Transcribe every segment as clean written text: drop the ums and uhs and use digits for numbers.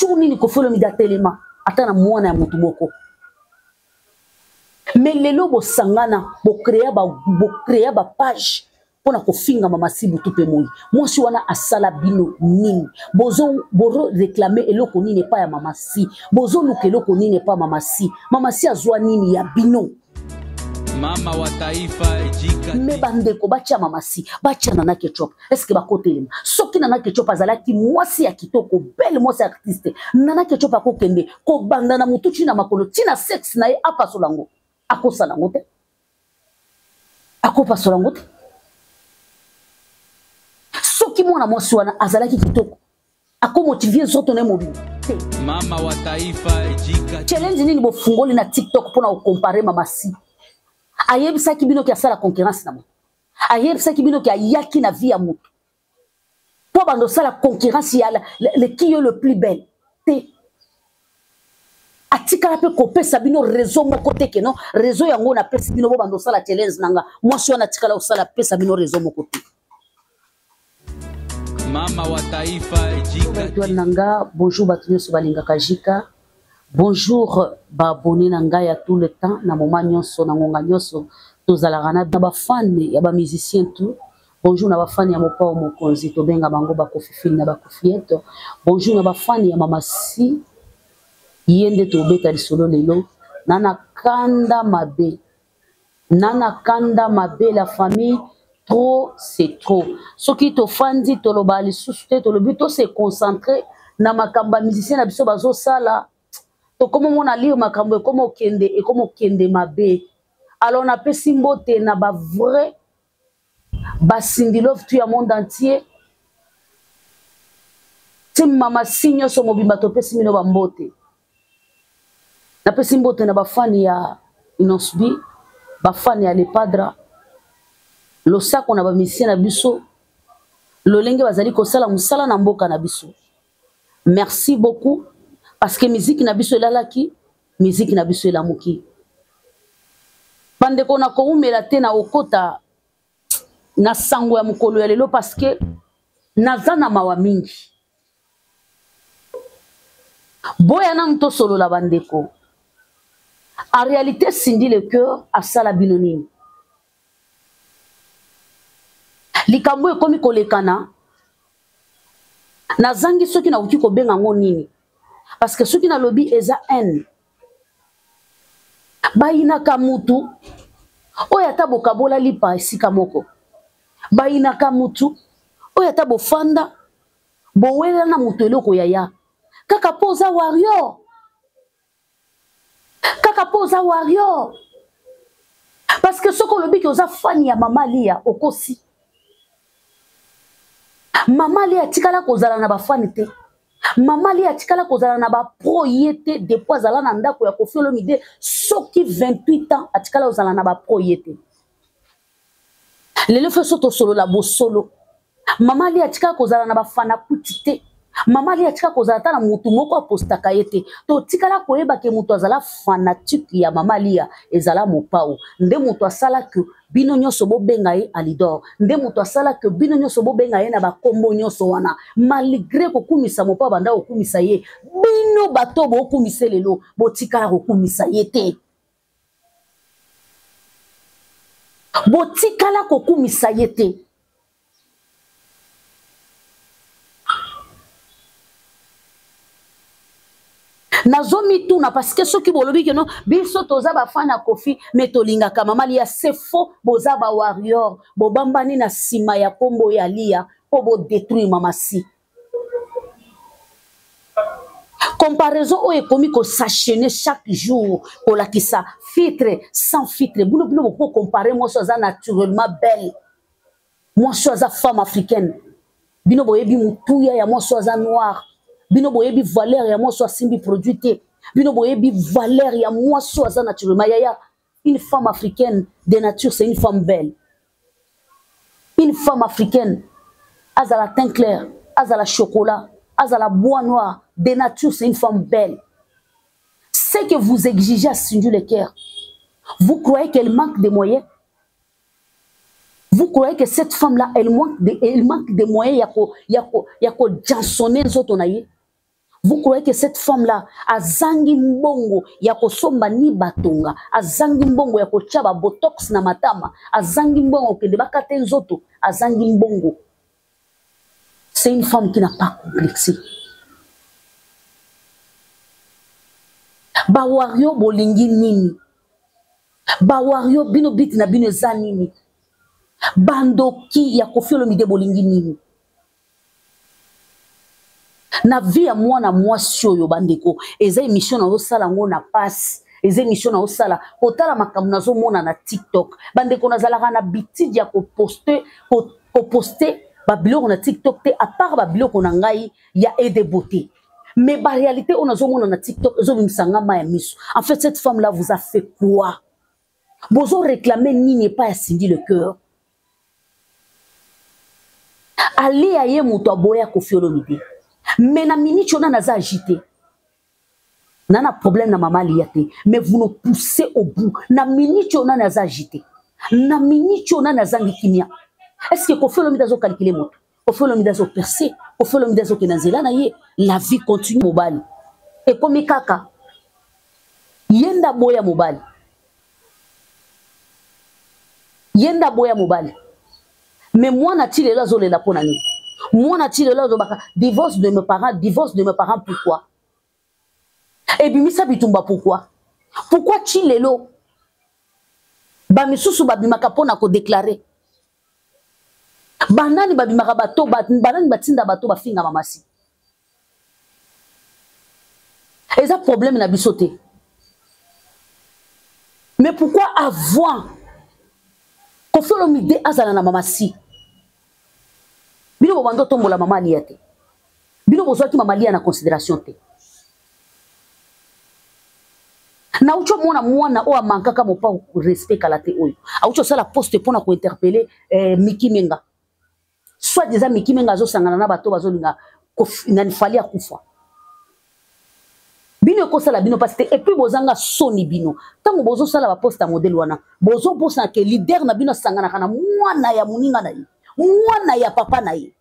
journée ni ko folo mi datelema atana mwana ya mutu moko mais lelo bo sangana bo créer ba page pona ko finga mama si butu pe moi moi si wana asala bino nini bozo réclamer eloko nini pas ya mama si bozo lukeloko nini pas mama si azwa nini ya bino mama wa taifa ejika me bandeko bacha mama si bacha nana ketchup est-ce que bakotelema soki nana ketchup azalaki mwasi ya kitoko belle mwasi artiste nana ketchup akokende ko banda na mutu china makolo tina sex na ye apasolango akosalango te akopasolango te soki mwana mwasi wana azalaki kitoko akomotivie zoto na mobile mama wa taifa ejika challenge nini bofungoli na TikTok pona comparer mama si ayebisaki bino ki asala concurrence na moto ayebisaki bino ki ayaki na vie ya moto po bando sala concurrence ya le qui est le plus belle te atikala pe kopesa bino réseau moko te ke non réseau yango na pesi bino bo bando sala challenge nanga mwasi wana tikala osala pesa bino réseau moko te mama wa taifa ejika nanga bonjour batunyo so balingaka jika bonjour ba abonné nanga ya tout le temps na moment nyonso na ngonga nyonso tozalaka na ba fan ya ba musicien tout bonjour na ba fan ya mopao mokonzi to benga bango ba kofifili na ba kofieto bonjour na ba fan ya mama si yende to beta lisolo lelo nana kanda mabe la famille trop c'est trop soki to fandi to lo bali susute to lo buto se concentrer na makamba musicien na biso bazo sala to comme on a lire makambo comme okende mabe alors na pesi mbote na ba vrai ba sindi love tu ya monde entier tim mama sinyo so mobimba to pesi mino ba mbote na pesi mbote na ba fani ya Inosbi ba fani ya Le Padra lo sako na ba musicien na biso lo lenge bazali ko sala musala na mboka na biso merci beaucoup parce que musique na biso elalaki musique na biso elamuki bandeko na koumela te na okota na sango ya mukolo ya lelo parce que naza na mawa mingi boya na mto solo la bandeko en réalité sindi le cœur à sala binonini likambo ekomi kolekana nazangi soki na uki kobenga ngo nini parce que soki na lobi eza haine bayinaka mutu oyo ata bokabola lipa esika moko bayinaka mutu oyo ata bofanda bowela na mutu eloko yaya kaka po oza warrior parce que soki olobi ke oza fani ya mama lia okosi mama lia tikala kozala na bafani te mama lia tikala kozala na ba pro yete depuis azala na ndako ya Koffi Olomide soki 28 ans atikala ozala na ba pro yete lelo fe soto solo la bo solo mama lia tikala kozala na bafana kuti te mama lia tikala kozala ta na mutu moko apostaka yete to tikala koyeba ke mutu azala fanatique ya mama lia ezala mopao nde mutu asala ke bino nyonso bobenga ye alidor nde mutu asala ke bino nyonso bobenga ye na bakombo nyonso wana malgré kokumisa mopa banda kokumisa ye bino bato bokumisa lelo botikala kokumisa ye te botikala kokumisa ye te nazomi tuna parce que soki bolobi que non biso toza ba fana Koffi mais tolinga ka mama lia c'est faux boza ba warrior bobambani na sima ya kombo ya lia po bo détruire mama si comparaison o ekomi ko s'enchaîner chaque jour ko lakisa filtre sans filtre bulo ko comparer moi soza naturellement belle moi soza femme africaine bino boyebi mutuya ya moi soza noir bino boyebi valeur ya moi soit simbi produit te bino boyebi valeur ya moi soit naturellement yaya une femme africaine de nature c'est une femme belle une femme africaine azala teint clair azala chocolat azala bois noir de nature c'est une femme belle ce que vous exigez à Sindi le cœur vous croyez qu'elle manque de moyens vous croyez que cette femme là elle manque de moyens yako jansonner zoto na ye. Vous croyez que cette femme-là a zangi mbongo ya kosomba ni batonga, a zangi mbongo ya kochaba botox na matama, a zangi mbongo kende bakate nzoto, a zangi mbongo. C'est une femme qui n'a pas complexé. Ba wario bolingi nini? Ba wario bino biti na bino za nini? Bandoki ya Koffi Olomide bolingi nini? Na vie ya mwana mwasi oyo bandeko eza émission na osala ngo na passe eza émission na osala kotala makambo nazo mona na TikTok bandeko nazalaka na bitidi ya poster ba biloko na TikTok te à part ba biloko na ngai ya aide beauté mais ba réalité on nazo mona na TikTok ezo bimsanga ma ya miso. En fait cette femme là vous a fait quoi? Bozo réclamer nini pas Cindy le cœur. Allez aye muto aboya Koffi Olomide. Mais na minute on a agité. Nana problème na maman liate. Mais vous nous poussez au bout. Na minute on a agité. Na minute on a zangi kimia. Est-ce que Koffi Olomide zo calculer moto? Koffi Olomide zo percer? Koffi Olomide zo kenazela na ye? La vie continue mobali. Et comme kaka. Yenda boya mobali. Yenda boya mobali. Mais moi n'a-t-il là zo le la ponani? Moi n'a-t-il là divorce de mes parents pourquoi? Et puis misa bitumba pourquoi? Pourquoi chilelo? Ba misusu babimaka pona ko déclarer. Banani babimaka bato banani batinda bato bafinga mamasi. Et ça problème na bisoté. Mais pourquoi avant Koffi Olomide azala na mamasi? Bino bobando tombola mama lia te. Bino bozwaki mama lia na considération te. Na ucho mwana o amankaka mopa respect kala te oyo. A ucho sala poste pona ko interpeller Miki Menga. Soit déjà Miki Menga zo sangana na bato bazolinga nani fali akufa. Bino ko sala bino parce que et puis bozanga soni bino. Tango bozo sala ba poste modèle wana. Bozo bosa ke leader na bino sangana kana mwana ya muninga na yi. Mwana ya papa na ye.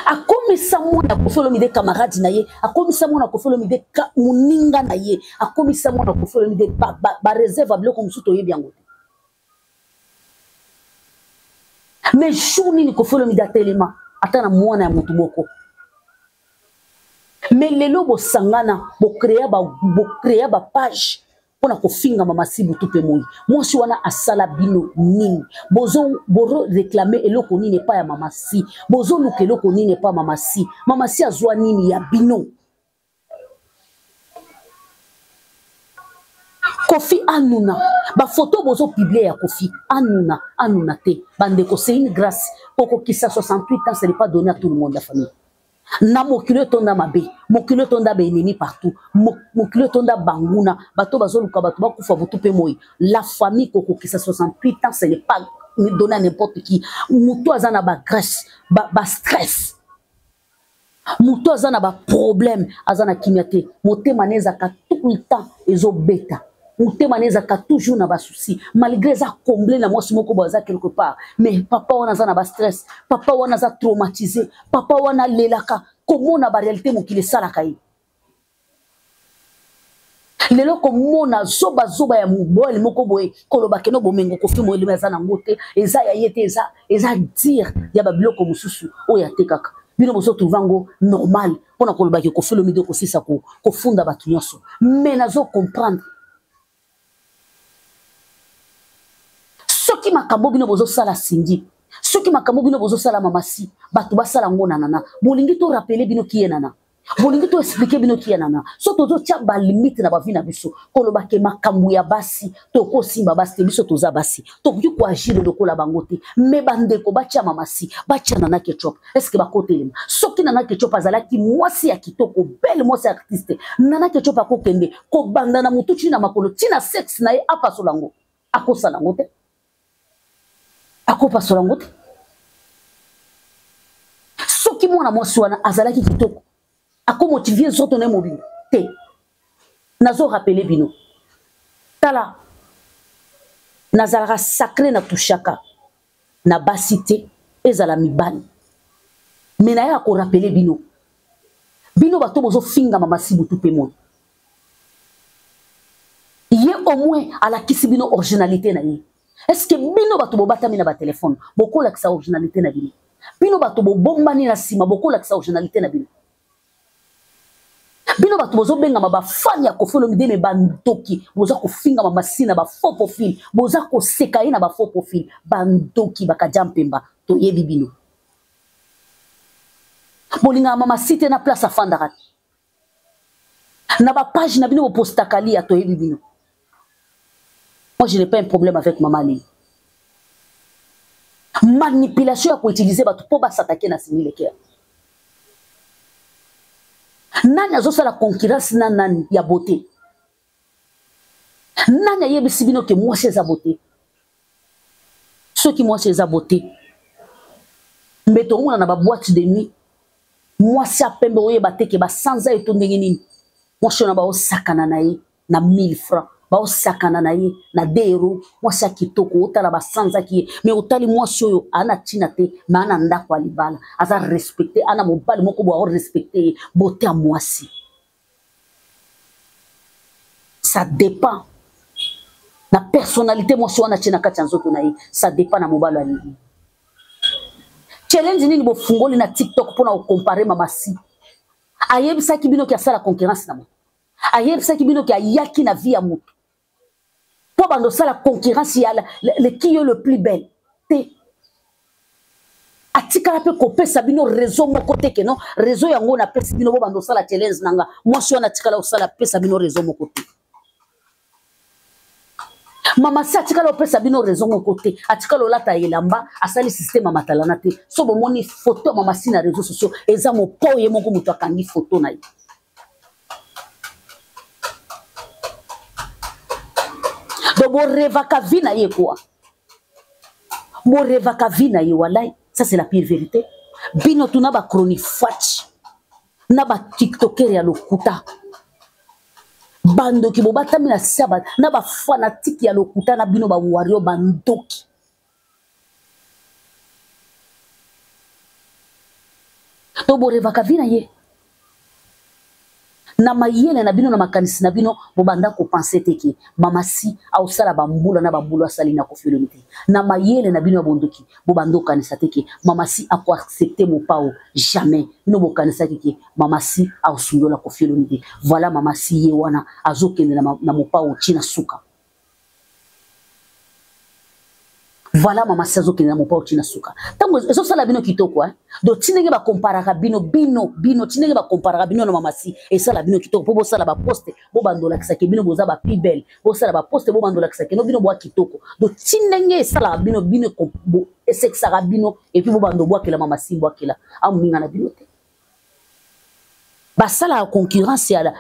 Akomisa mwana Koffi Olomide camarade na ye. Akomisa mwana Koffi Olomide muninga na ye. Akomisa mwana Koffi Olomide ba réserve biloko musuto ye biango. Mais journée ni Koffi Olomide atelema atana mwana ya mutu moko. Mais lelo bo sangana bo créer ba page pona kofinga mamasi butu pe moi. Moi si wana asala bino nini. Bozo réclamer eloko nini pas ya mamasi. Bozo luke eloko nini pas mamasi. Mamasi azwa nini ya bino. Koffi anuna. Ba photo bozo publier ya Koffi anuna te. Bandeko c'est une grâce. Poko kisa 68 ans ce n'est pas donné à tout le monde la famille. Na mokilo tonda mabe, mokilo tonda be ennemi partout, mokilo tonda banguna, bato bazoluka bato bakufa butu pe moi. La famille koko qui sa 68 ans, ce n'est pas donné à n'importe qui. Muto azana ba graisse, ba stress. Muto azana ba problème, azana kimiate. Mote maneza ka tout le temps ezo beta. Mote maneza ka toujours na ba souci. Malgré ça combler na moi moko baza quelque part. Mais papa wana azana ba stress, papa wana za traumatisé, papa wana lelaka. Comment na ba réalité mokile sala kai. Lelo komona zoba ya mubole moko boye koloba keno bomengo Koffi mo elema za na ngote eza ya yete eza dire ya ba biloko mususu o ya tekaka. Bino boso trouvango normal pona koloba ke Koffi Olomide ko sisa ko funda batu nyonso. Mais nazo comprendre soki makambo bino bozo sala Cindy, soki makambo bino bozo sala mamasi, batu basala ngo nanana. Bolingi to rappeler bino ki nana. Bolingi to expliquer bino ki nana. So tozo tia ba limite na ba vie na biso. Koloba ke makambo ya basi, to ko simba basi biso toza basi. To ku ko agir de ko la bangote. Me bande ko bacha mamasi, bacha nana ketchup. Est-ce que ba kotelema? Soki nana ketchup azala ki mwasi ya kitoko, belle mwasi artiste. Nana ketchup akokende ko banda na mutu china makolo, china sex na ye apa solango. Akosa lango te. Akopa solango te. Soki mwana mwasi wana azalaki kitoko. Ako motiver zoto na mobile te. Nazo rappeler bino. Tala. Nazalaka sacré na tushaka. Na basité ezala mibani. Mais na ya ko rappeler bino. Bino bato bozo finga mama si butu pe mon. Yé au moins à la kisi bino originalité na ye. Est-ce que bino bato bo batami na ba téléphone boko la kisa originalité na bino. Bino bato bo bombani na sima boko la kisa originalité na bino. Bino bato bozo benga ma ba fan ya Koffi Olomide me bandoki boza ko finga mama si na ba faux profil boza ko sekaye na ba faux profil bandoki baka jampemba to yebi bino. Bolinga mama site na place afandara. Na ba page na bino bo postakali ya to yebi bino. Moi, je n'ai pas un problème avec maman Li. Manipulation pour utiliser pour s'attaquer à Simi Leker. Nani a la concurrence nan ya beauté. Nani a yebi sibino que moi c'est sa beauté. Ceux qui moi c'est sa beauté. Mettons on a ba boîte de nuit. Moi c'est à peine boye baté que ba sans a eto ndengeni. Moi je na ba osakana na ye na 1000 francs. Ba osakana na ye na 2 euros moi sa kitoko otala ba sanza ki mais otali moi soyo ana tinate mais ana ndako alibala aza respecter ana mobali moko bo respecter beauté à moi si ça dépend la personnalité moi so ana tina kati nzoto na ye ça dépend na mobali ali challenge nini bo fungoli na TikTok pona o comparer mama si ayebisa ki bino ki asala concurrence na mo ayebisa ki bino ki ayaki na vie ya moto. Pour bando ça la concurrence il y a le qui est le plus bel té atika la pe kopé sabino réseau mon côté que non réseau yango na pe sabino bo bando ça la challenge nanga moi si on atika la ça la pe sabino réseau mon côté mama si atika la pe sabino réseau mon côté atika lo lata yelamba asali système matalana te so bo moni photo mama si na réseaux sociaux eza mo po ye moko muto akangi photo na ye. Donc, mon rêve à vie na ye quoi? Mon rêve à vie na ye walai. Ça, c'est la pire vérité. Bino tu na ba chronique fatch. Na ba tiktoker ya lokuta. Bando ki bo batami na sabat. Na ba fanatique ya lokuta na bino ba wario bandoki. Donc, mon rêve à vie na ye. Na mayele na bino na makanisi na bino bobanda ko penser teki mama si au sala bambula na bambula asali na Koffi Olomide na mayele na bino bondoki bobando kanisa teki mama si ako accepter mo pao jamais bino bokanisa teki mama si au sundola Koffi Olomide voilà mama si ye wana azokende na mo pao china suka voilà mama si azokende na mo pao china suka tango eso sala bino kitoko do tinenge ba comparaka bino tinenge ba comparaka bino na mama si et ça la bino kitoko po bo sala ba poste bo bandola kisake bino boza ba plus belle bo sala ba poste bo bandola kisake no bino bo kitoko do tinenge sala bino bo esexaka bino et puis bo bando bo akela mama si bo akela amuninga na bino te ba sala concurrence ya la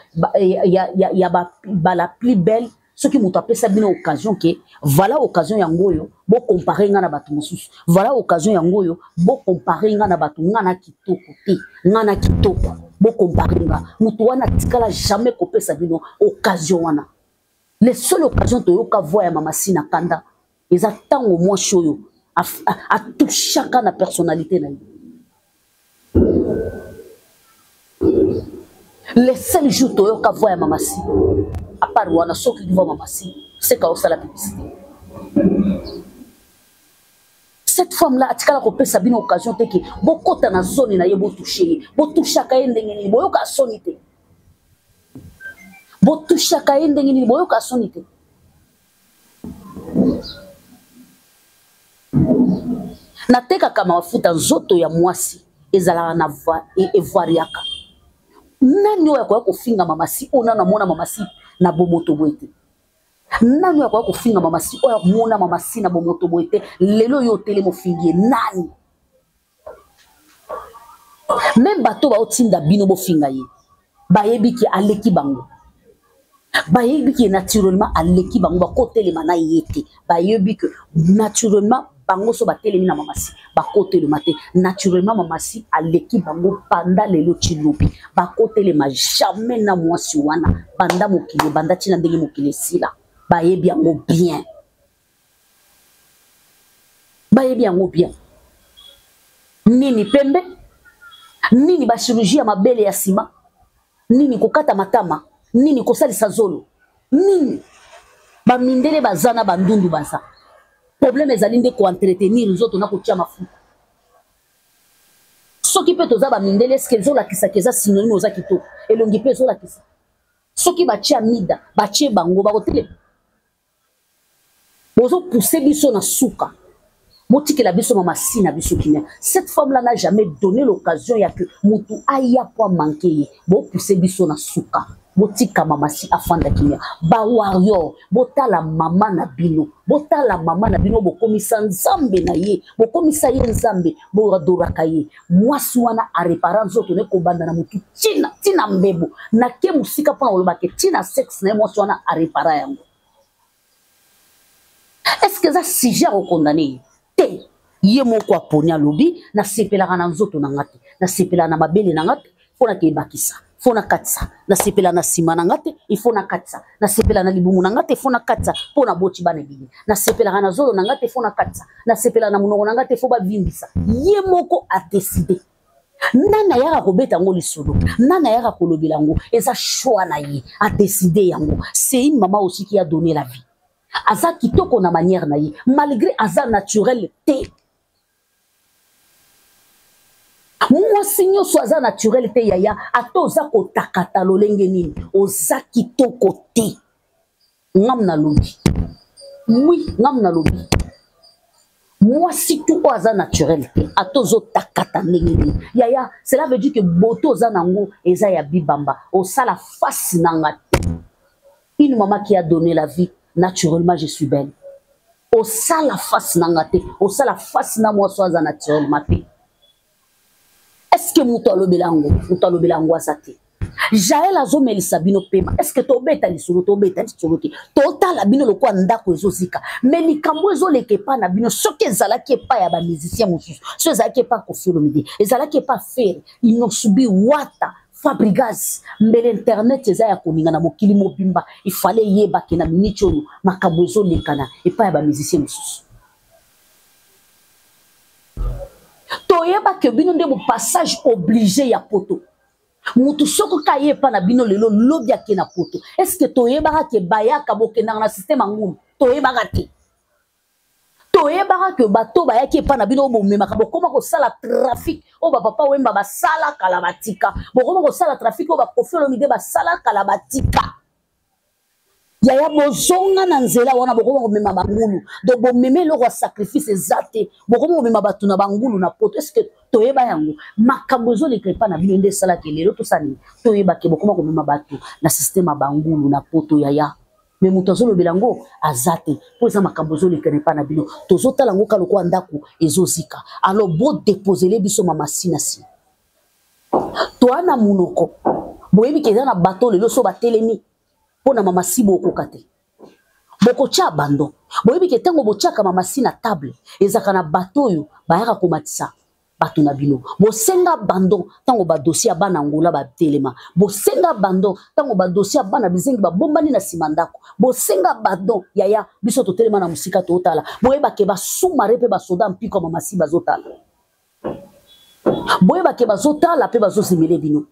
plus belle ce qui m'a tapé ça bien occasion que voilà occasion yangoyo bo comparer nga na batu mosusu voilà occasion yangoyo bo comparer nga na batu nga na kitoko te nga na kitoko bo comparer nga mutu wana tikala jamais kopé ça bien occasion wana les seules occasions to yoka voya mama si na kanda eza tango moi shoyo a tout chacun na personnalité na les seuls jours to yoka voya mama si à part wana soki qui va mama si c'est quand ça la publicité cette femme là atikala ko pesa bino occasion te ke bokota na zone na ye bo toucher ka ndengeni boyoka sonité bo toucher ka ndengeni boyoka sonité na teka kama mafuta nzoto ya mwasi ezala na evariaka nani oya ko finga mama si ona na mona mama si na bomoto boete nani ya ko finga mama si oya mona mama si na bomoto boete lelo yo tele mo fingie nani même bato ba otinda bino bo finga ye ba yebi ki aleki bango ba yebi ki naturellement aleki bango ba ko tele mana yete ba yebi que naturellement bango so ba tele na mama si ba ko tele mate naturellement mama si aleki bango panda lelo chilupi ba ko tele ma jamais na mwasi wana banda mokile banda tina ndenge mokile sila ba yebi yango bien ba yebi yango bien nini pembe nini ba chirurgie ya mabele ya sima, nini kokata matama, nini kosalisa zolo, nini ba mindele bazana bandundu baza. Problème ezali nde ko entretenir nzoto na kotia mafuta. Soki pe toza ba mindele eske zola kisa keza synonyme oza kitoko elongi pe zola kisa. Soki batia mida batie bango bakotele bozo pousser biso na suka motiki la biso mama sina biso kimia. Cette femme là n'a jamais donné l'occasion ya que mutu aya kwa manquer bo pousser biso na suka motika mama si afanda kimia ba warrior botala mama na bino bo komisa nzambe na ye bo komisa ye nzambe bo adoraka ye mwasi wana a repara nzoto ne ko banda na mutu tina mbebo na ke musika pa oloba ke tina sex na mwasi wana a repara yango. Est-ce que ça sujet au condamné te ye moko aponya lobi na sepela na nzoto na ngate na sepela na mabele na ngate fona ke bakisa fona katsa na sepela na sima na ngate ifona katsa na sepela na libumu na ngate fona katsa pona boti bana bini na sepela na zolo na ngate fona katsa na sepela na munoko na ngate fo ba vimbisa ye moko a décidé nana yaka kobeta ngo lisolo nana yaka kolobela ngo eza choix na ye a décidé yango. C'est une maman aussi qui a donné la vie. Aza kitoko na manière na ye malgré aza naturel te. Moi signyo so aza naturel te yaya atoza ko takata lolenge nini oza kitoko te. Ngam na lobi. Oui, ngam na lobi. Moi si tout aza naturel te atozo takata nini yaya cela veut dire que boto za nango eza ya bibamba o sala face nanga. Une maman qui a donné la vie. Naturellement, je suis belle. Au ça la face nangate, au ça la face na moi soit naturellement. Est-ce que moutalo belango asate? Jaël azo melisa bino pema. Est-ce que to beta li solo to beta li solo te? Tota la bino loko ndako ezozika. Mais li kambo ezo leke pa na bino soki ezala ki pa ya ba musicien mosusu. So ezala ki pa Koffi Olomide. Ezala ki pa faire. Ils n'ont subi wata. Fabrigas mbele internet eza ya koninga na mokili mobimba il fallait yeba ke na minute oyo makambo ezo lekana epa ya ba musicien mosusu to yeba ke bino nde mo passage obligé ya poto mutu soko ka yepa na bino lelo lobi ake na poto. Est-ce que to yeba ke bayaka bokenda na système ngulu to yeba te toyebaka ke bato bayaki epa na bino bomemaka bokoma kosala trafic o bapapa wemba basala kala batika bokoma kosala trafic o Koffi Olomide basala kala batika yaya bozonga na nzela wana bokoma komema bangulu donc bomeme eloko ya sacrifice eza te bokoma komema bato na bangulu na poto. Est-ce que toyeba yango makambo ezoleka epa na bino nde esalaki lelo tosani toyebake bokoma komema bato na systeme ya bangulu na poto yaya. Mais moutazolo belango azate pour ça makambo zo le kenepa na bino tozo talango kaloko andako ezozika alors bo déposer les biso mama sinasi to ana munoko boyebi ke na bateau le so batelemi pona mama sibo okokate boko cha bando boyebi ke tango bochaka mama sina table ezaka na bateau yo bayaka komatisa bato na bino bosenga bando tango ba dossier bana ngola ba telema bosenga bando tango ba dossier bana bizengi ba bombani na simandako bosenga bando yaya biso to telema na musika to tala boyeba ke ba sumare pe ba soda mpiko mama si bazotala boyeba ke bazotala pe bazosimele bino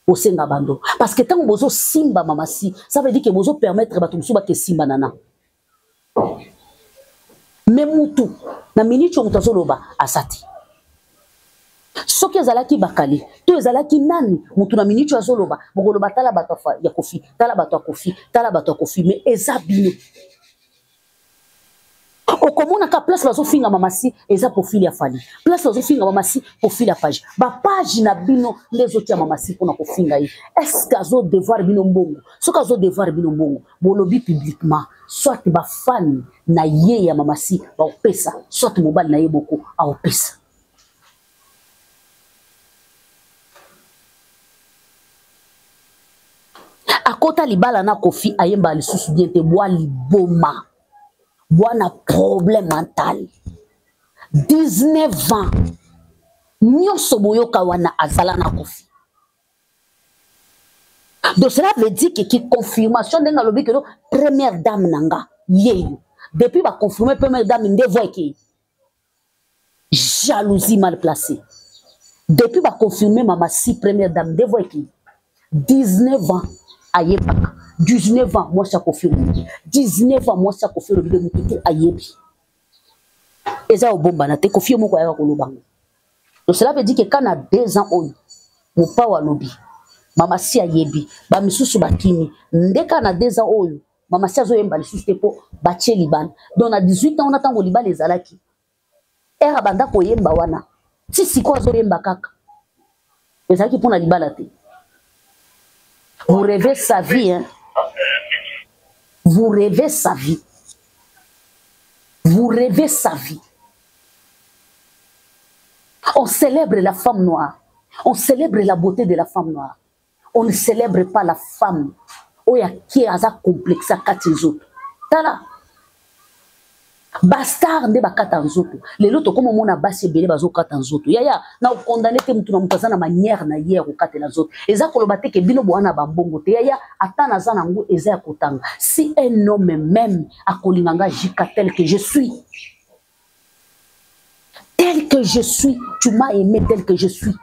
bosenga bando parce que tango bozo simba mama si ça veut dire que bozo permettre bato musuba ke simba nana même mutu na minute mutazoloba asati soki ezalaki bakali to ezalaki nani mutu na minute azoloba bokoloba tala bato ya Koffi tala bato ya Koffi tala bato ya Koffi mais eza bino okomona ka place bazofinga mama si eza profil ya Fally place bazofinga mama si profil ya page ba page na bino nde ezotia mama si mpona kofinga ye. Est-ce que azo devoir bino mbongo soki azo devoir bino mbongo bolobi publiquement soit bafani na ye ya mama si baopesa soit mobali na ye boko aopesa. Akota libala na Koffi ayemba lisusu bien te bwa liboma bwa na problème mental 19 ans nyonso boyoka wana azala na Koffi. Donc cela veut dire que qui confirmation de ngalobi que première dame nanga yeyo depuis ba confirmer première dame nde voit que jalousie mal placée Depuis ba confirmer Mama Si première dame de voix qui 19 ans ayebaka 19 ans moi ça confirme 19 ans moi ça confirme de mututu ayebi eza obomba na te confirme ko ya ko lobanga. Donc cela veut dire que quand on a 2 ans on mon pa wa lobi Mama Si ayebi ba misusu bakimi ndeka na 2 ans oyo Mama Si azoyemba lisusu te po batie libana. Donc na 18 ans on attend ko libana ezalaki era banda ko yemba wana ti siko azoyemba kaka ezalaki pona libala te. Vous rêvez sa vie, hein? Vous rêvez sa vie. Vous rêvez sa vie. On célèbre la femme noire. On célèbre la beauté de la femme noire. On ne célèbre pas la femme qui a un complexe à 4 autres. Tala. Bastard ne bakata nzoto lelo to comme mona basi belé bazo kata nzoto yaya na condamné te mutu na mutazana manière na hier ko kata nzoto eza koloba te ke bino boana bambongo te yaya atana za nango eza kotanga si un homme même akolinganga jika tel que je suis tu m'as aimé tel que je suis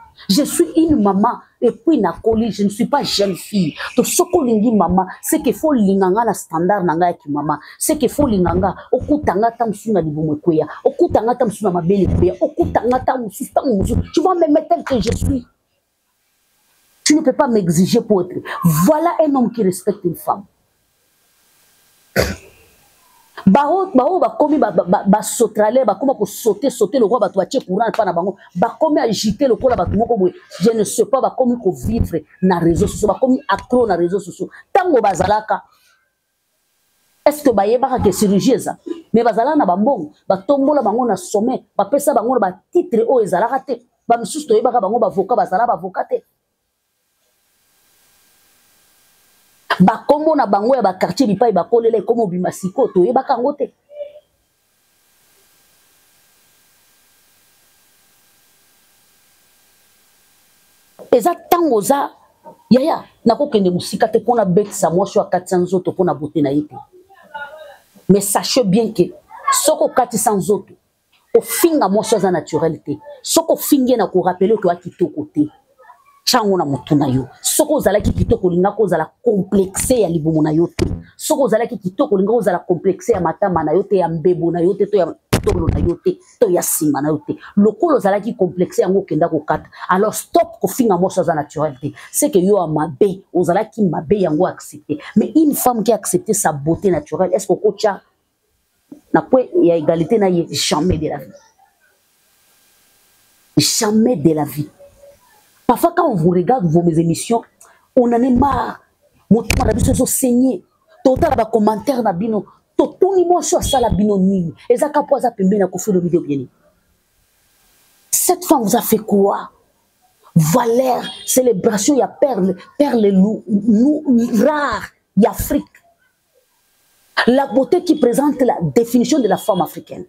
une maman et puis na koli je ne suis pas jeune fille to soko lingi maman c'est que faut linganga la standard nanga ki maman c'est que faut linganga okutanga tamsuna libomo kweya okutanga tamsuna mabele kweya okutanga tamususta musu tu vas me mettre tel que je suis. Tu ne peux pas m'exiger pour être. Voilà un homme qui respecte une femme. Bao bakomi ba sotrale bakoma ko sauter le roi ba toache courant pa na bango bakomi agiter le kola ba moko boye je ne sais pas bakomi ko vivre na réseaux sociaux bakomi accro na réseaux sociaux tango bazalaka est-ce que bayeba que chirurgie ça mais bazala na bambongo batombola bango na sommet ba pesa bango ba titre o ezalaka te ba misusu to yeba bango ba avocat bazala ba avocat te bakombo na bango ya ba quartier bipai bakolela komo bimasiko to yeba kango te. Eza tango za yaya nako kende musika te pona betsa mwasho a 400 nzoto pona beauté na yete. Mais sachez bien que soko 400 nzoto au finga mwasho za naturalité soko finge na ko rappeler que akitoko te chango na mutuna yo soko zalaki kitoko linga ko zala complexe ya libumu na yote soko zalaki kitoko linga ko zala complexe ya matama na yote ya mbebo na yote to ya tolo na yote to ya sima na yote lokolo zalaki complexe yango kenda ko kata alors stop ko finga moso za naturalité c'est que yo amabe ozalaki mabe yango accepter mais une femme qui a accepté sa beauté naturelle est-ce que kocha na kwe ya égalité na jamais de la vie, jamais de la vie. Parfois, quand on vous regarde vos émissions, on en est marre. Mon temps a besoin de saigner. Total ba commentaire na bino. To ni mo so sala bino nini. Ezaka poza pembe na ko faire le vidéo bien. Cette femme vous a fait quoi? Valeur, célébration, il y a perles rares, il y a Afrique. La beauté qui présente la définition de la femme africaine.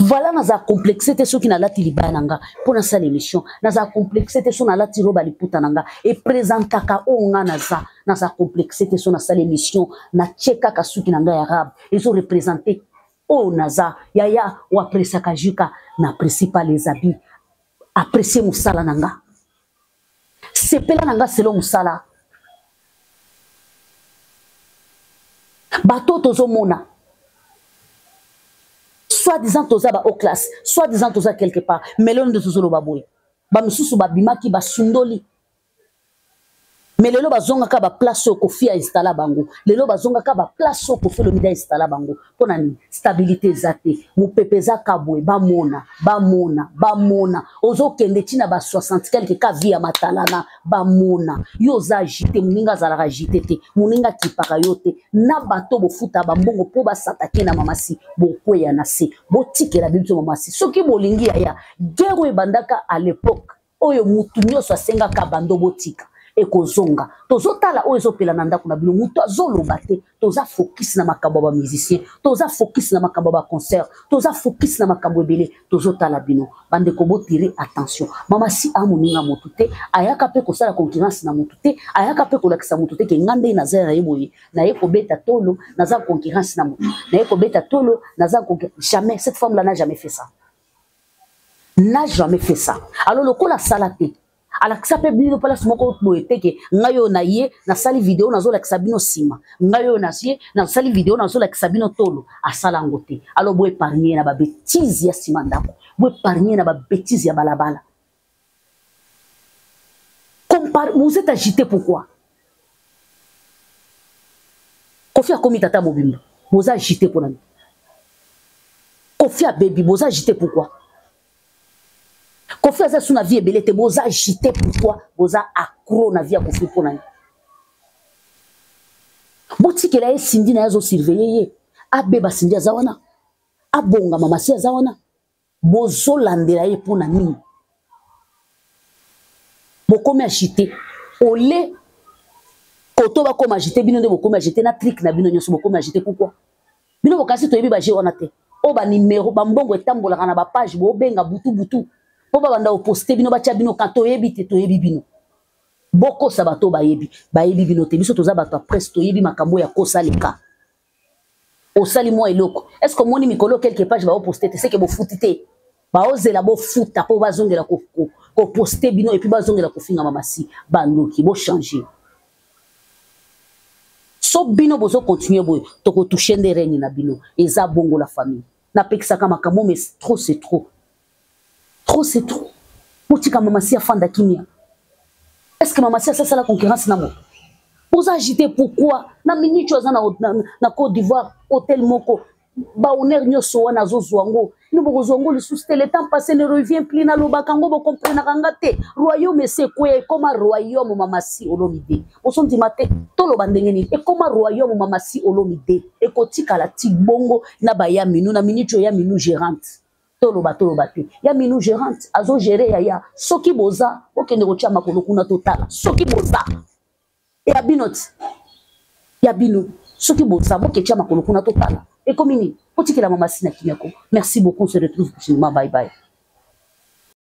Voilà, naza complexité ceux qui n'a la tilibananga pour na salle émission, naza complexité ceux na la tiroba liputananga et présentaka onga naza complexité ceux na salle émission na tcheka kasuki nanga arabe ils ont représenté oh naza yaya ou apprécier kajuka na principal les habits apprécier musala nanga c'est pela nanga selon musala bato tozo mona soi-disant toza au classe, soi-disant toza quelque part, mais l'on de tozolo baboy. Ba misusu ba bimaki ba sundoli. Mais lelo bazonga ka ba place ko fi a installer bango. Lelo bazonga ka ba place ko fi le mida installer bango. Pona ni stabilité zate, mu pepeza kabwe ba mona. Ozo kende tina ba 60 quelque ka via matalana ba mona. Yo za agité muninga za la agité te. Muninga kipaka yote na bato bo futa ba mbongo po ba satake na mamasi bo kweya na se. Bo tikela bintu mamasi. Soki bolingi ya guerre bandaka à l'époque. Oyo mutu nyoso asenga ka bando botika. ekozonga tozotala oyo ezopela na ndako na bino mutu azoloba te toza focus na makambo ba musicien toza focus na makambo ba concert toza focus na makambo ebele tozotala bino bandeko botire attention mama si amoninga motu te ayaka pe kosala concurrence na motu te ayaka pe kolakisa motu te ke ngande na zera yeboye na ye kobeta tolo naza concurrence na motu na ye kobeta tolo naza jamais cette femme là n'a jamais fait ça. N'a jamais fait ça. Alors le kola salate. Alors que ça peut venir pas la smoko boete ke ngayo na ye na sali vidéo na zo la kisabino sima. Ngayo na ye na sali vidéo na zo la kisabino tolo asala ngote. Alors bo épargner na ba bêtise ya sima ndako. Bo épargner na ba bêtise ya balabala. Vous êtes agité pourquoi? Kofi a commis tata mobimba. Vous êtes agité pour nani? Kofi a baby, vous êtes agité pourquoi? Kofi a sous na vie ebele te boza agité pourquoi boza accro na vie a Kofi pour nani. Boti ke la sindi na yazo surveiller abeba sindi azawana abonga mama si azawana bozo landela ye pour nani. Bokome agité olé koto ba koma agité bino nde bokome agité na trick na bino nyoso bokome agité pourquoi bino bokasi to yebi ba je wana te o ba numéro ba mbongo etambola kana ba page bo benga butu po ba banda poster bino ba tia bino kanto yebi te to yebi bino boko sabato ba yebi bino te biso toza bato presse to yebi makambo ya kosa leka o sali mo eloko est-ce que moni mikolo quelque page ba poster te c'est que bo futite ba ozela bo futa po bazongela ko poster bino et puis bazongela ko finga mamasi bandoki bo changer so bino bozo continuer boy to ko toucher ndereni na bino eza bongo la famille na pekisaka makambo mais trop c'est trop c'est trop motika mamasi afanda kimia est-ce que mamasi a ça la concurrence na mo vous agitez pourquoi na minute oza na Côte d'Ivoire hôtel moko ba honneur nyoso wana zozwango ni boko zongo le sous le temps passé ne revient plus na lobakango bo comprendre kangate royaume c'est quoi comme royaume mamasi olomide osonti mate to lo bandengeni et comme royaume mamasi olomide et kotika la tibongo na ba ya minu na minute ya minu gérante to lo bate ya minu gérante azo gérer ya soki boza okende ko tia makolo kuna totala soki boza et abinot ya bino soki boza boke tia makolo kuna totala et comme ni la maman Sina Kimiako. Merci beaucoup, on se retrouve prochainement. Bye bye.